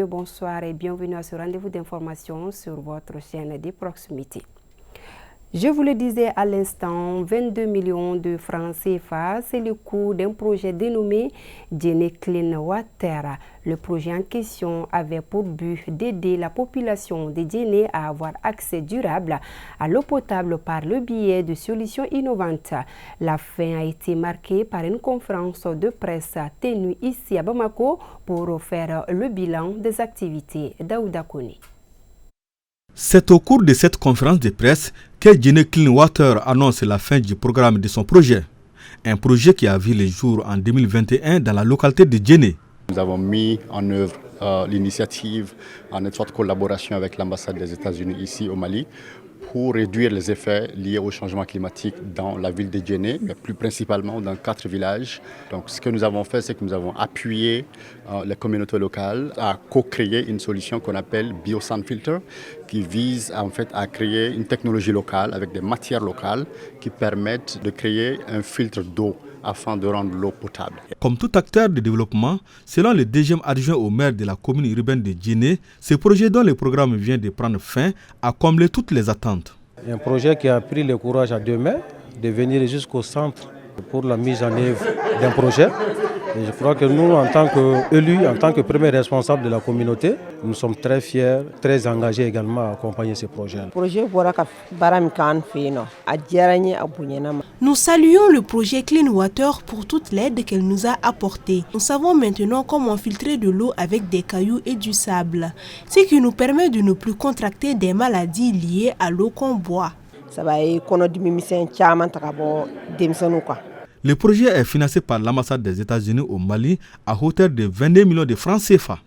Bonsoir et bienvenue à ce rendez-vous d'information sur votre chaîne de proximité. Je vous le disais à l'instant, 22 millions de francs CFA, c'est le coût d'un projet dénommé Djéné Clean Water. Le projet en question avait pour but d'aider la population de Djéné à avoir accès durable à l'eau potable par le biais de solutions innovantes. La fin a été marquée par une conférence de presse tenue ici à Bamako pour faire le bilan des activités d'Aouda Koni. C'est au cours de cette conférence de presse que Djéné Clean Water annonce la fin du programme de son projet. Un projet qui a vu le jour en 2021 dans la localité de Djéné. Nous avons mis en œuvre l'initiative en étroite collaboration avec l'ambassade des États-Unis ici au Mali pour réduire les effets liés au changement climatique dans la ville de Djéné, mais plus principalement dans 4 villages. Donc ce que nous avons fait, c'est que nous avons appuyé les communautés locales à co-créer une solution qu'on appelle BioSand Filter, qui vise en fait à créer une technologie locale avec des matières locales qui permettent de créer un filtre d'eau afin de rendre l'eau potable. Comme tout acteur de développement, selon le deuxième adjoint au maire de la commune urbaine de Djéné, ce projet dont le programme vient de prendre fin a comblé toutes les attentes. Un projet qui a pris le courage à 2 mains de venir jusqu'au centre pour la mise en œuvre d'un projet. Et je crois que nous, en tant qu'élus, en tant que premiers responsables de la communauté, nous sommes très fiers, très engagés également à accompagner ce projet. Nous saluons le projet Clean Water pour toute l'aide qu'elle nous a apportée. Nous savons maintenant comment filtrer de l'eau avec des cailloux et du sable, ce qui nous permet de ne plus contracter des maladies liées à l'eau qu'on boit. Le projet est financé par l'ambassade des États-Unis au Mali à hauteur de 22 millions de francs CFA.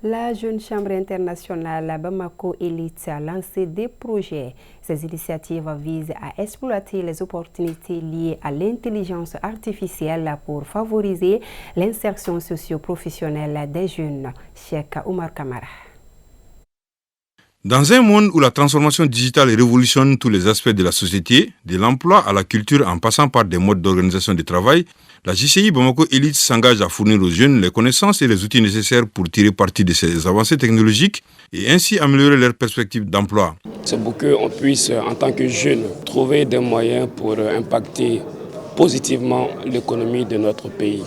La Jeune Chambre internationale Bamako Elite a lancé des projets. Ces initiatives visent à exploiter les opportunités liées à l'intelligence artificielle pour favoriser l'insertion socio-professionnelle des jeunes. Cheikh Oumar Kamara. Dans un monde où la transformation digitale révolutionne tous les aspects de la société, de l'emploi à la culture en passant par des modes d'organisation du travail, la JCI Bamako Elite s'engage à fournir aux jeunes les connaissances et les outils nécessaires pour tirer parti de ces avancées technologiques et ainsi améliorer leurs perspectives d'emploi. C'est pour qu'on puisse, en tant que jeunes, trouver des moyens pour impacter positivement l'économie de notre pays.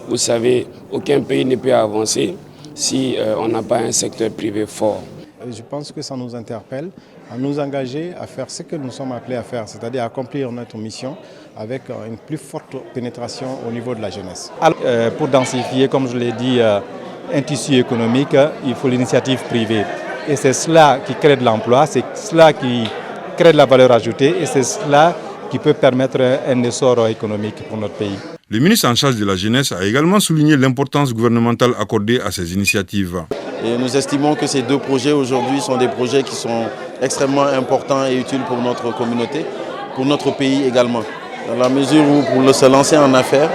Vous savez, aucun pays ne peut avancer si on n'a pas un secteur privé fort. Je pense que ça nous interpelle à nous engager à faire ce que nous sommes appelés à faire, c'est-à-dire accomplir notre mission avec une plus forte pénétration au niveau de la jeunesse. Pour densifier, comme je l'ai dit, un tissu économique, il faut l'initiative privée. Et c'est cela qui crée de l'emploi, c'est cela qui crée de la valeur ajoutée et c'est cela qui peut permettre un essor économique pour notre pays. Le ministre en charge de la jeunesse a également souligné l'importance gouvernementale accordée à ces initiatives. Et nous estimons que ces 2 projets aujourd'hui sont des projets qui sont extrêmement importants et utiles pour notre communauté, pour notre pays également. Dans la mesure où pour se lancer en affaires,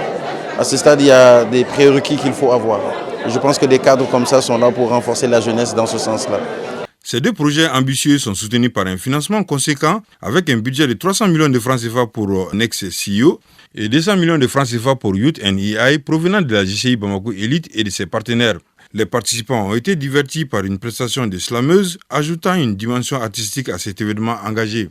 à ce stade, il y a des prérequis qu'il faut avoir. Et je pense que des cadres comme ça sont là pour renforcer la jeunesse dans ce sens-là. Ces 2 projets ambitieux sont soutenus par un financement conséquent avec un budget de 300 millions de francs CFA pour Next CEO et 200 millions de francs CFA pour Youth and EI provenant de la JCI Bamako Elite et de ses partenaires. Les participants ont été divertis par une prestation de slameuse, ajoutant une dimension artistique à cet événement engagé.